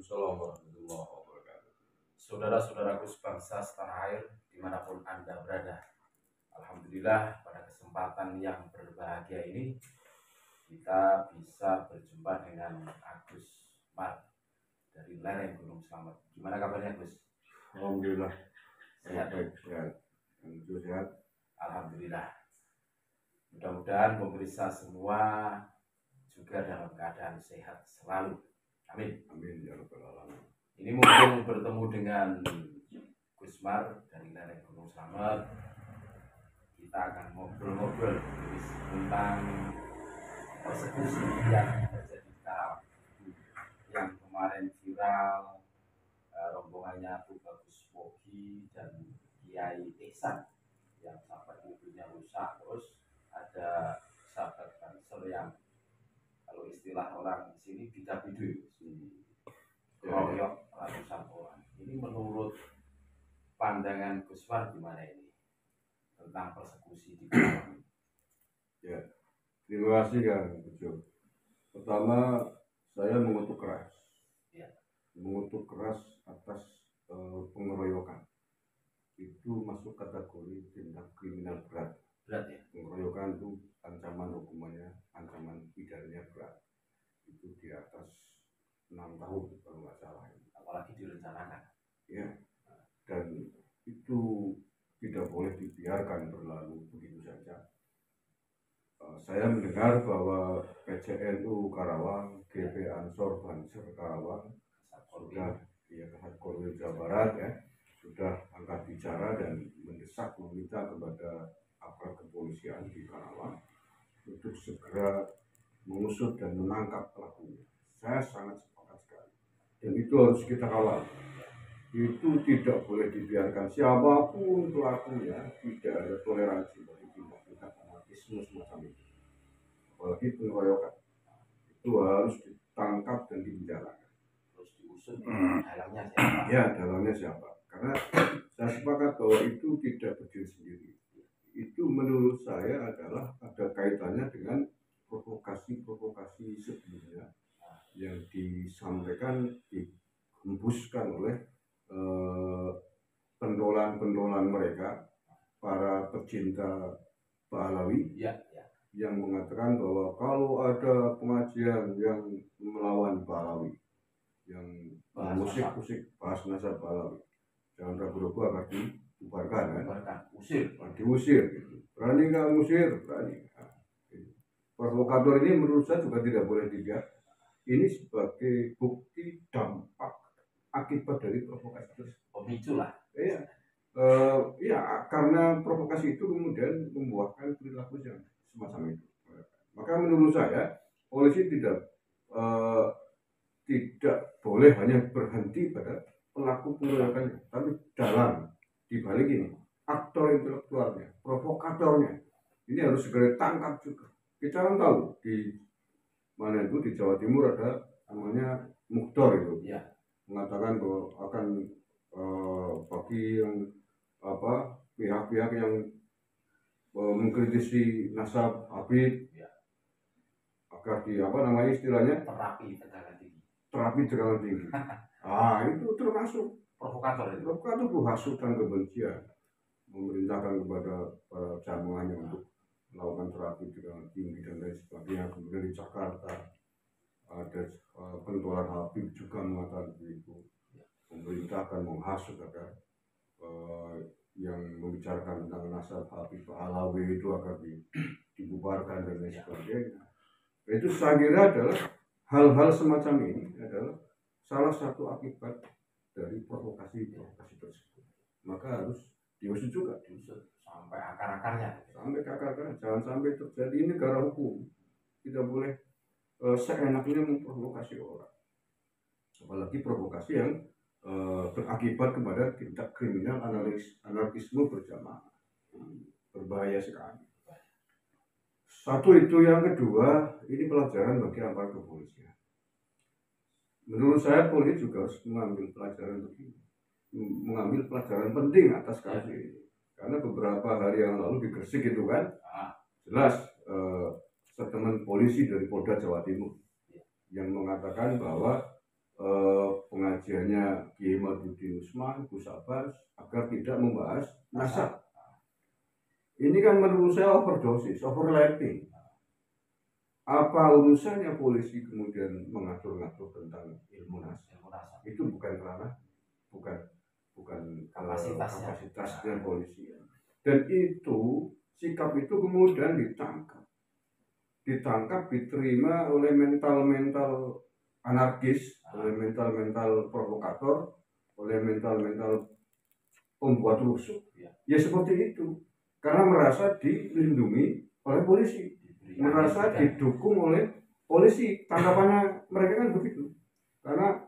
Waalaikumsalam warahmatullahi wabarakatuh. Saudara-saudaraku sebangsa setanah air dimanapun Anda berada, Alhamdulillah pada kesempatan yang berbahagia ini kita bisa berjumpa dengan Agus Mar dari lereng Gunung Slamet. Gimana kabarnya, Gus? Alhamdulillah Sehat? baik sehat. Alhamdulillah sehat. Alhamdulillah. Mudah-mudahan pemirsa semua juga dalam keadaan sehat selalu. Amin. Amin ya rabbal alamin. Ini mungkin bertemu dengan Gus Mar dari lereng Gunung Slamet. Kita akan ngobrol-ngobrol tentang persekusi yang terjadi di Karawang, yang kemarin viral, rombongannya Tuh Bagus Wogi dan Kiai Ihsan yang sampai mobilnya rusak. Terus ada sahabat Banser yang kalau istilah orang di sini bidak-bidu keroyok ratusan orang. Ini menurut pandangan Gus Mar gimana ini tentang persekusi di Karawang? Ya, terima kasih Kang Bejo. Pertama, saya mengutuk keras. Ya. Mengutuk keras atas pengeroyokan. Itu masuk kategori tindak kriminal berat. Berat ya? Pengeroyokan itu ancaman hukumannya, ancaman pidananya berat. Itu di atas 6 tahun kalau nggak salah. Apalagi direncanakan. Ya, dan itu tidak boleh dibiarkan berlalu begitu saja. Saya mendengar bahwa PCNU Karawang, GP Ansor Banser Karawang sudah Kasat Korwil Jawa Barat ya, sudah angkat bicara dan mendesak meminta kepada aparat kepolisian di Karawang untuk segera mengusut dan menangkap pelakunya. Saya sangat sepakat sekali. Dan itu harus kita kawal. Itu tidak boleh dibiarkan, siapapun pelakunya, tidak ada toleransi bagi tindak-tindak anarkisme semacam itu. Apalagi pengeroyokan, itu harus ditangkap dan dipenjarakan. Terus diusut dalamnya siapa? Ya, dalamnya siapa? Karena saya sepakat bahwa itu tidak berdiri sendiri. Itu menurut saya adalah ada kaitannya dengan provokasi-provokasi sebelumnya yang disampaikan, dihembuskan oleh pendolan-pendolan mereka, para pecinta Pahlawi Ya. yang mengatakan bahwa kalau ada pengajian yang melawan Pahlawi, yang musik-musik bahas nasab Pahlawi, jangan ragu-ragu akan dibubarkan kan? Diusir gitu. Berani nggak ngusir? Berani. Provokator ini menurut saya juga tidak boleh dibiarkan. Ini sebagai bukti dampak akibat dari provokasi tersebut. Pemicu lah. Iya. Ya, karena provokasi itu kemudian membuahkan perilaku yang semacam itu. Maka menurut saya polisi tidak boleh hanya berhenti pada pelaku pengeroyokannya, tapi dalam dibalik ini aktor intelektualnya, provokatornya ini harus segera tangkap juga. Kita kan tahu di mana itu di Jawa Timur ada namanya Muktor itu, ya, mengatakan bahwa akan bagi yang pihak-pihak yang mengkritisi nasab Habib ya, agar di istilahnya terapi tegangan tinggi. Itu termasuk provokator itu. Provokator itu hasutan kebencian, memerintahkan kepada para jamaahnya untuk melakukan terapi tegangan tinggi dan lain sebagainya. Kemudian di Jakarta ada pentolan Habib juga mengatakan begitu, memerintahkan menghasut agar yang membicarakan tentang nasab Habib Alawi itu agar dibubarkan dan lain sebagainya. Itu saya kira adalah hal-hal semacam ini adalah salah satu akibat dari provokasi tersebut. Maka harus diusut juga, sampai akar-akarnya. Sampai akar-akarnya, jangan sampai terjadi negara hukum. Tidak boleh seenaknya memprovokasi orang. Apalagi provokasi yang berakibat kepada tindak kriminal anarkisme berjamaah. Berbahaya sekali. Satu itu, yang kedua, ini pelajaran bagi aparat kepolisian. Menurut saya polisi juga harus mengambil pelajaran begini, mengambil pelajaran penting atas kasus ini. Karena beberapa hari yang lalu di Gresik itu kan, jelas statement polisi dari Polda Jawa Timur yang mengatakan bahwa pengajiannya Kiai Maduddin Usman, Gus Abbas agar tidak membahas nasab. Ini kan menurut saya overdosis, overlapping. Apa urusannya polisi kemudian mengatur-ngatur tentang ilmu nasab? Itu bukan ranah, bukan kapasitasnya polisi. Dan itu sikap itu kemudian ditangkap, diterima oleh mental anarkis, oleh mental provokator, oleh mental pembuat rusuh. Ya seperti itu. Karena merasa dilindungi oleh polisi, merasa didukung oleh polisi. Tanggapannya mereka kan begitu. Karena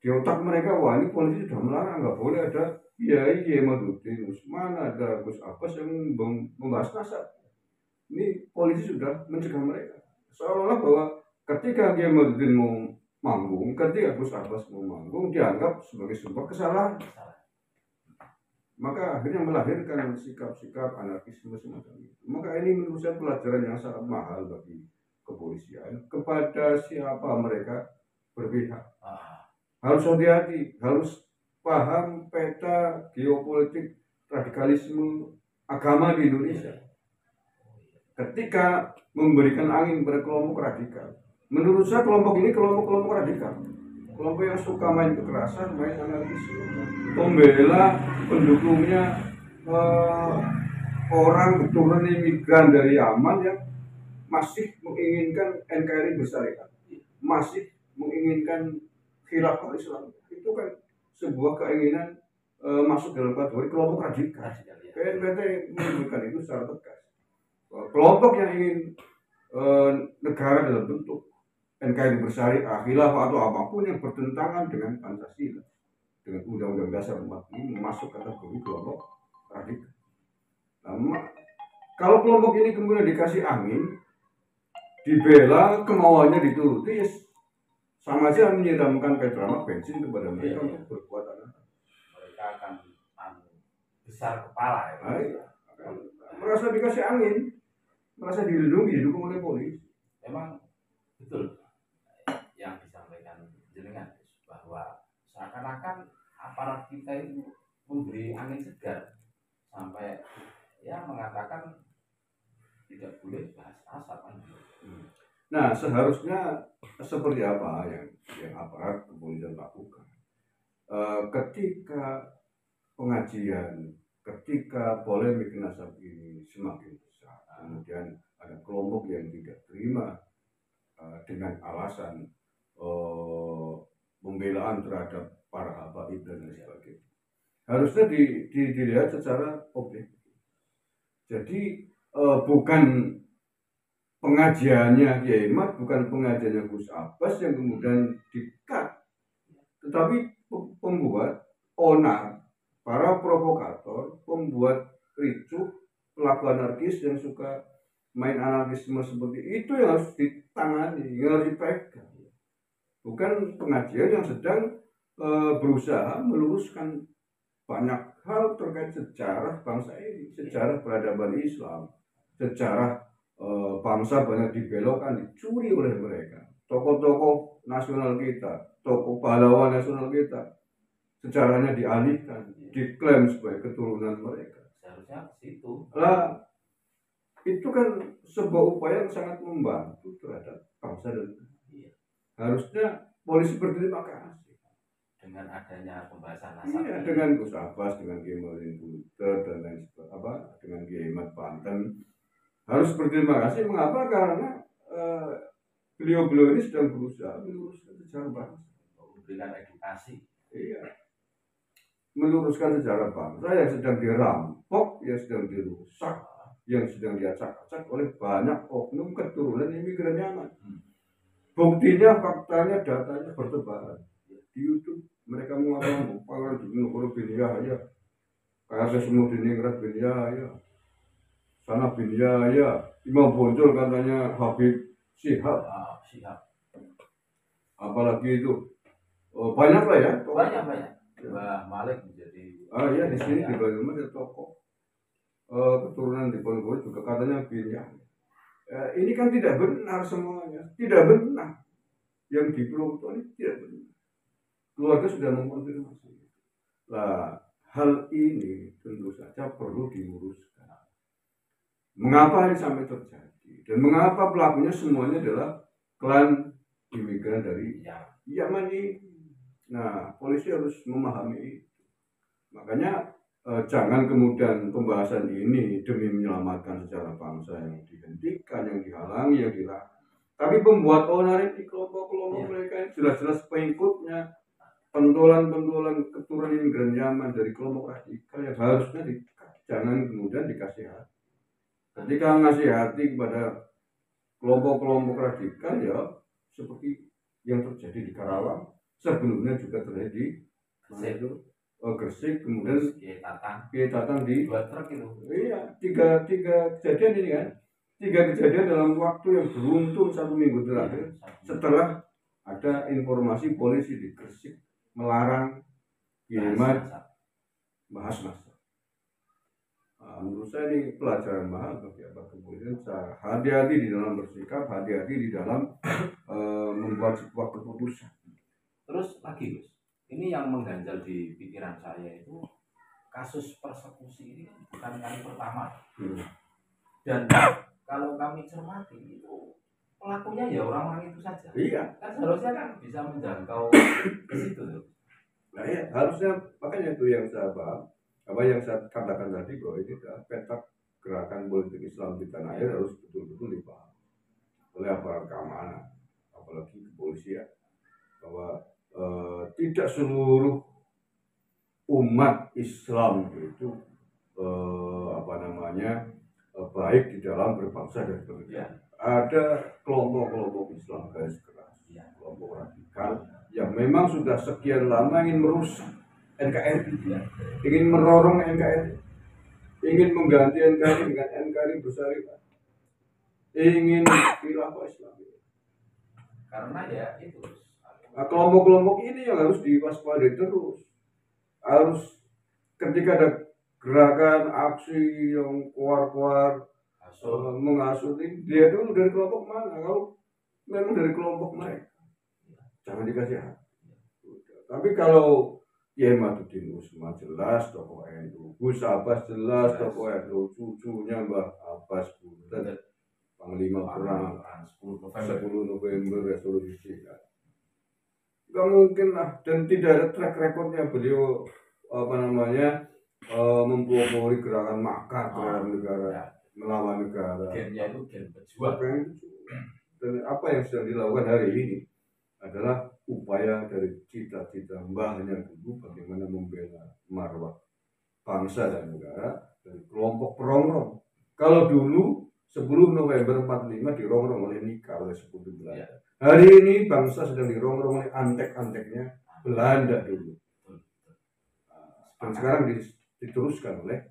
di otak mereka, wah ini polisi sudah melarang, nggak boleh ada Kiai Maduddin Usman, ada Gus Abbas yang membahas nasab. Ini polisi sudah mencegah mereka. Seolah-olah bahwa ketika Kiai Maduddin mau manggung, ketika Gus Abbas mau manggung, dianggap sebagai sebuah kesalahan. Maka akhirnya melahirkan sikap-sikap anarkisme semacam itu. Maka ini menurut saya pelajaran yang sangat mahal bagi kepolisian kepada siapa mereka berpihak. Harus hati-hati, harus paham peta geopolitik radikalisme agama di Indonesia. Ketika memberikan angin pada kelompok radikal, menurut saya kelompok ini kelompok radikal. Kelompok yang suka main kekerasan, main anarkisme, membela pendukungnya orang keturunan imigran dari Yaman yang masih menginginkan NKRI bersyariat, masih menginginkan khilafah Islam. Itu kan sebuah keinginan masuk dalam kategori kelompok radikal. KNPT menunjukkan itu secara tegas. Kelompok yang ingin negara dalam bentuk NKRI bersyariah, khilafah atau apapun yang bertentangan dengan Pancasila, dengan Undang-Undang Dasar 45 masuk kategori kelompok radikal. Nah, kalau kelompok ini kemudian dikasih angin, dibela, kemauannya dituruti, sama aja menyiramkan petrama bensin kepada mereka untuk berbuat anarkis. Mereka akan besar kepala ya. Merasa dikasih angin, merasa dilindungi, didukung oleh polisi. Memang betul yang disampaikan jenengan bahwa seakan-akan aparat kita itu memberi angin segar sampai ya mengatakan tidak boleh bahas asap. Nah, seharusnya seperti apa yang aparat kepolisian lakukan ketika pengajian, ketika polemik nasab ini semakin besar, kemudian ada kelompok yang tidak terima dengan alasan pembelaan terhadap para habaib dan lain sebagainya. Harusnya dilihat secara objektif. Jadi bukan pengajiannya Kiai Mat, bukan pengajiannya Gus Abbas yang kemudian di-cut, tetapi pembuat onar, para provokator, pembuat ricuh, pelaku anarkis yang suka main anarkisme seperti itu yang harus ditangani, yang harus dipegang. Bukan pengajian yang sedang berusaha meluruskan banyak hal terkait sejarah bangsa ini, sejarah peradaban Islam, sejarah bangsa banyak dibelokkan, dicuri oleh mereka. Tokoh-tokoh nasional kita, tokoh pahlawan nasional kita, sejarahnya dialihkan, diklaim sebagai keturunan mereka. Seharusnya situ. Lah, itu kan sebuah upaya yang sangat membantu terhadap bangsa dan negara. Harusnya polisi berterima kasih dengan adanya pembahasan nasab. Iya, dengan Gus Abbas, dengan Kiai Maulin Buter dan lain sebagainya, dengan Kiai Mat Banten harus berterima kasih. Mengapa? Karena beliau-beliau ini sedang berusaha meluruskan sejarah bangsa, memberikan edukasi. Iya, meluruskan sejarah bangsa yang sedang dirampok, yang sedang dirusak, yang sedang diacak-acak oleh banyak oknum keturunan imigran Yaman. Buktinya, faktanya, datanya bertebaran di YouTube. Mereka mengatakan bahwa di Nugoro bin Yahya, kayak semua di Ningrat bin Yahya, sana bin Yahya, Imam Bonjol katanya Habib Syihab. Apalagi itu banyak lah ya. Banyak. Mbah Malik menjadi. Ya di sini di Banyumas ada tokoh keturunan di Ponorogo juga katanya bin Yahya. Ini kan tidak benar semuanya, tidak benar. Yang di Purwokerto ini tidak benar. keluarga sudah mengkonfirmasi. Nah, hal ini tentu saja perlu diluruskan. Mengapa ini sampai terjadi dan mengapa pelakunya semuanya adalah klan imigran dari Yaman ini. Nah, polisi harus memahami itu. Makanya jangan kemudian pembahasan ini demi menyelamatkan sejarah bangsa yang dihentikan, yang dihalangi, yang dilarang. Tapi pembuat onar di kelompok-kelompok mereka jelas-jelas pengikutnya, pentolan-pentolan keturunan imigran Yaman dari kelompok radikal yang harusnya jangan kemudian dikasih hati. Ketika ngasih hati kepada kelompok-kelompok radikal, ya seperti yang terjadi di Karawang, sebelumnya juga terjadi di Gresik, kemudian Tatang di dua truk itu. Iya, tiga kejadian ini kan, 3 kejadian dalam waktu yang beruntun 1 minggu terakhir. Setelah ada informasi polisi di Gresik melarang kiriman bahas massa. Menurut saya ini pelajaran mahal bagi aparat kepolisian. Hati-hati di dalam bersikap, hati-hati di dalam membuat sebuah keputusan. Terus lagi Gus, ini yang mengganjal di pikiran saya itu kasus persekusi ini bukan kali pertama. Dan kalau kami cermati itu pelakunya ya orang-orang itu saja. Iya. Kan seharusnya kan bisa menjangkau ke situ. Nah ya, harusnya makanya itu yang saya paham. Apa yang saya katakan tadi bahwa ini adalah peta gerakan politik Islam di tanah air harus betul-betul dipahami oleh aparat keamanan, apalagi kepolisian, bahwa tidak seluruh umat Islam itu baik di dalam berbangsa dan bernegara. Ada kelompok-kelompok Islam garis keras, kelompok radikal yang memang sudah sekian lama ingin merusak NKRI, ingin merorong NKRI, ingin mengganti NKRI dengan NKRI bersyariat, ingin khilafah Islam. Karena ya itu kelompok-kelompok ini yang harus diwaspadai terus. Harus ketika ada gerakan aksi yang keluar menghasut ini, dia dulu dari kelompok mana? Kalau memang dari kelompok mereka, jangan dikasih hati. Tapi kalau Kiai Matuddin Usman jelas tokoh NU, Gus Abbas jelas tokoh NU, cucunya Mbah Abbas Buntet, Panglima Perang 10 November resolusi. Gak mungkin lah, dan tidak ada track recordnya beliau mempelopori gerakan makar terhadap negara, melawan negara. Gennya itu gen pejuang. Dan apa yang sedang dilakukan hari ini adalah upaya dari cita-cita mbahnya dulu bagaimana membela marwah bangsa dan negara dari kelompok perongrong. Kalau dulu 10 November 45 dirongrong oleh Nika, oleh sekutu Belanda. Hari ini bangsa sedang dirongrong oleh antek-anteknya Belanda dulu. Dan sekarang diteruskan oleh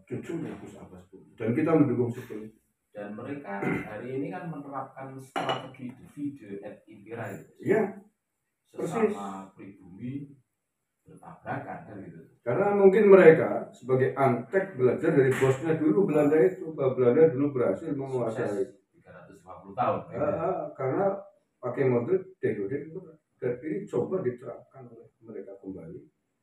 cucunya Gus Abbas Buntet. Dan kita mendukung sepenuhnya. Dan mereka hari ini kan menerapkan strategi divide et impera itu. Iya. Sesama pribumi bertabrakan kan gitu. Karena mungkin mereka sebagai antek belajar dari bosnya dulu Belanda itu, bahwa Belanda dulu berhasil menguasai 350 tahun. Karena pakai model Degoden itu, dan ini coba diterapkan oleh mereka kembali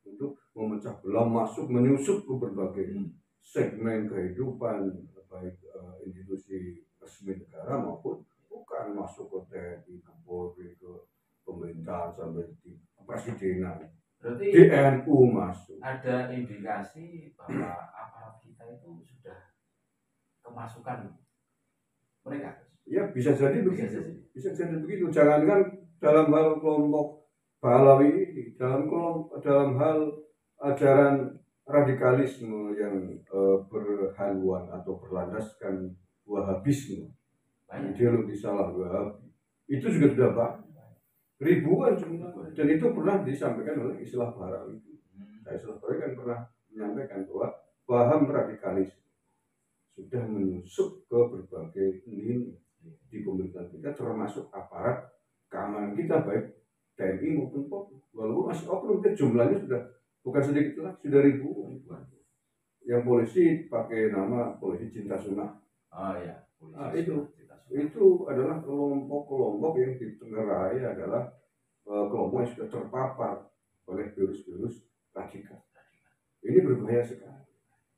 untuk memecah belah, menyusup ke berbagai segmen kehidupan, baik institusi resmi negara maupun bukan, masuk ke TNI, ke Polri, ke pemerintahan sampai di presidenan. Berarti di NU masuk. Ada indikasi bahwa aparat kita itu sudah kemasukan mereka. Ya bisa jadi begitu. Bisa jadi begitu. Jangankan dalam hal kelompok Pahlawi ini, dalam hal ajaran radikalisme yang berhaluan atau berlandaskan Wahabisme, ideologi salah Wahabi, itu juga sudah banyak, ribuan jumlah, dan itu pernah disampaikan oleh Islah Bahrawi. Islah Bahrawi kan pernah menyampaikan bahwa paham radikalisme sudah menyusup ke berbagai lini di pemerintahan kita, termasuk aparat keamanan kita, baik TNI maupun Polri. Walaupun masih oknum, jumlahnya sudah bukan sedikit lah, sudah ribuan. Yang polisi pakai nama polisi cinta sunnah. Ya. Itu adalah kelompok-kelompok yang ditengarai adalah kelompok yang sudah terpapar oleh virus-virus radikal. Ini berbahaya sekali.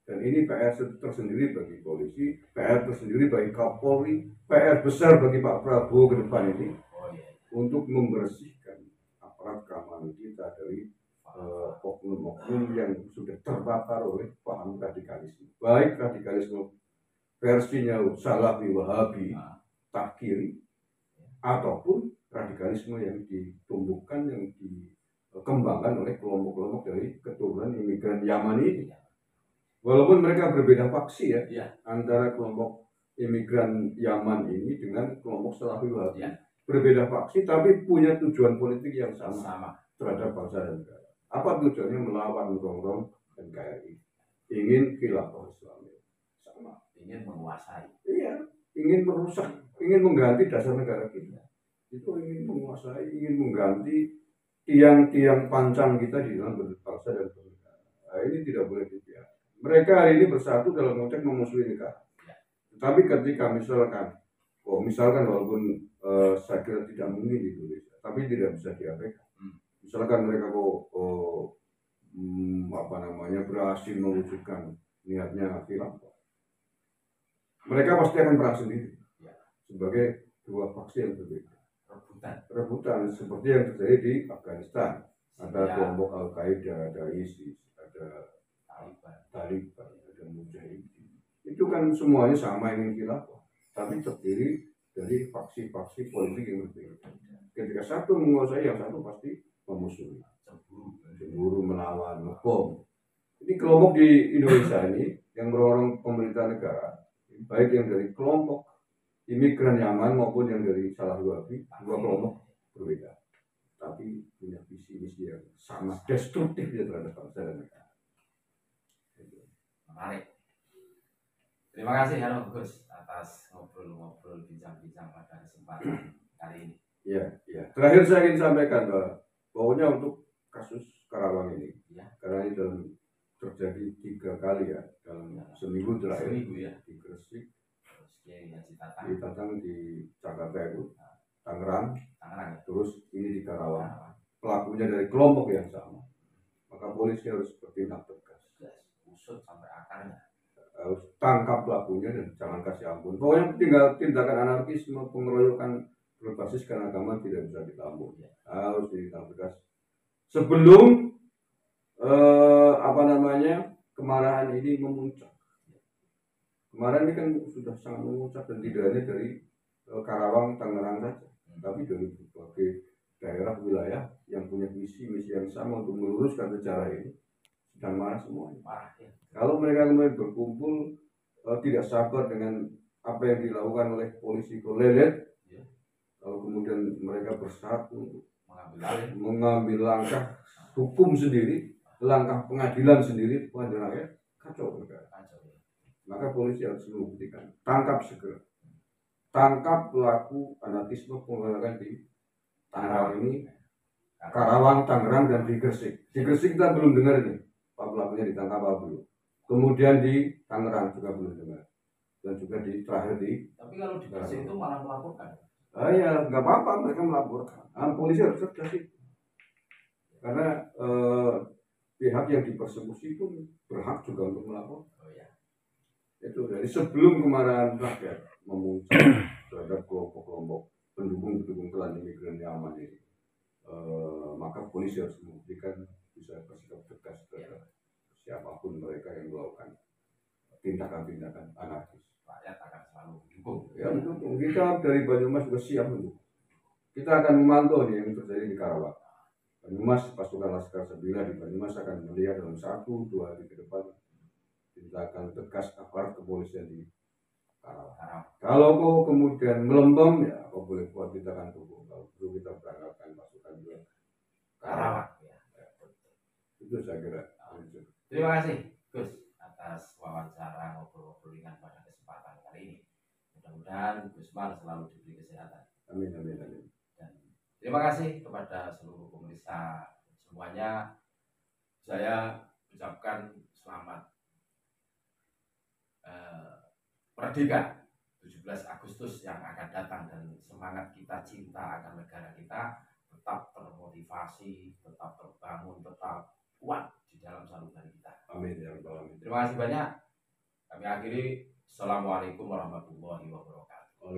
Dan ini PR tersendiri bagi polisi, PR tersendiri bagi Kapolri, PR besar bagi Pak Prabowo ke depan ini untuk membersihkan aparat keamanan kita dari oknum-oknum yang sudah terpapar oleh paham radikalisme. Baik radikalisme versinya Salafi, Wahabi, Takfiri, ataupun radikalisme yang ditumbuhkan, yang dikembangkan oleh kelompok-kelompok dari keturunan imigran Yaman ini. Walaupun mereka berbeda faksi ya, antara kelompok imigran Yaman ini dengan kelompok Salafi Wahabi, berbeda faksi tapi punya tujuan politik yang sama terhadap bangsa dan negara. Apa tujuannya? Melawan Rongrong dan KRI, ingin khilafah Islam, sama, ingin menguasai, ingin merusak, ingin mengganti dasar negara kita. Itu ingin menguasai, ingin mengganti tiang-tiang pancang kita di dalam berbangsa dan bernegara. Nah, ini tidak boleh dibiarkan. Mereka hari ini bersatu dalam konteks memusuhi negara. Tetapi ketika misalkan walaupun saya kira tidak mungkin di Indonesia, tapi tidak bisa diabaikan. Misalkan mereka berhasil mewujudkan niatnya khilafah, mereka pasti akan perang sendiri sebagai dua faksi yang berbeda, rebutan seperti yang terjadi di Afghanistan. Ada kelompok Al-Qaeda, ada ISIS, ada Taliban, ada Mujahidin. Itu kan semuanya sama ingin khilafah, tapi terdiri dari faksi-faksi politik yang berbeda. Ketika satu menguasai, yang satu pasti memusuhi, cemburu, melawan, ngebom. Ini kelompok di Indonesia ini yang mendorong pemerintah negara, baik yang dari kelompok imigran Yaman maupun yang dari Salafi Wahabi, dua kelompok berbeda, tapi punya visi misi yang sama destruktif terhadap bangsa dan negara. Menarik. Terima kasih Halo Gus atas ngobrol-ngobrol bincang-bincang pada kesempatan kali ini. Ya. Terakhir saya ingin sampaikan bahwa untuk kasus Karawang ini, karena ini terjadi 3 kali ya dalam seminggu terakhir di Gresik, di Tatang, di Jakarta itu, Tangerang, terus ini di Karawang. Pelakunya dari kelompok yang sama, maka polisi harus bertindak tegas, usut sampai akarnya, harus tangkap pelakunya dan jangan kasih ampun. Pokoknya tinggal tindakan anarkisme, pengeroyokan berbasis agama tidak bisa ditampung, harus ditindak tegas sebelum kemarahan ini memuncak. Kemarin ini kan sudah sangat memuncak dan tidak hanya dari Karawang, Tangerang saja, tapi dari berbagai daerah wilayah yang punya misi yang sama untuk meluruskan sejarah ini sedang marah semuanya. Kalau mereka kemudian berkumpul tidak sabar dengan apa yang dilakukan oleh polisi lelet, kalau kemudian mereka bersatu mengambil langkah hukum sendiri, langkah pengadilan sendiri, pengadilan rakyat, kacau negara. Maka polisi harus membuktikan, tangkap segera, tangkap pelaku anarkisme pengeroyokan di Tangerang ini, Karawang, Tangerang, dan di Gresik. Di Gresik kita belum dengar ini, Pak pelakunya ditangkap apa belum. Kemudian di Tangerang juga belum dengar, dan juga di terakhir di. Tapi kalau di Gresik itu malah melaporkan. Ya nggak apa-apa, mereka melaporkan. Polisi harus cerdas itu, karena pihak yang dipersekusi pun berhak juga untuk melapor. Itu dari sebelum kemarahan rakyat memuncak terhadap kelompok-kelompok pendukung klan imigran Yaman ini, maka polisi harus membuktikan bisa bersikap tegas terhadap siapapun mereka yang melakukan tindakan-tindakan anarkis. Rakyat akan selalu mendukung. Ya, mendukung. Kita dari Banyumas juga siap mendukung. Kita akan memantau nih yang terjadi di Karawang. Banyumas, pasukan Laskar Sabila di Banyumas akan melihat dalam 1-2 hari ke depan tindakan tegas aparat kepolisian di Karawang. Kalau kau kemudian melempem, ya kau boleh buat kita akan tunggu. Kalau perlu kita berangkatkan pasukan juga Karawang. Itu saya kira. Terima kasih Gus atas wawancara ngobrol-ngobrol ringan pada kesempatan kali ini. Mudah-mudahan Gus Mar selalu diberi kesehatan. Amin. Dan terima kasih kepada seluruh pemirsa semuanya. Saya ucapkan selamat Merdeka 17 Agustus yang akan datang, dan semangat kita cinta akan negara kita tetap termotivasi, tetap terbangun, tetap kuat di dalam saluran kita. Amin ya rabbal alamin. Terima kasih banyak. Kami akhiri. Assalamualaikum warahmatullahi wabarakatuh.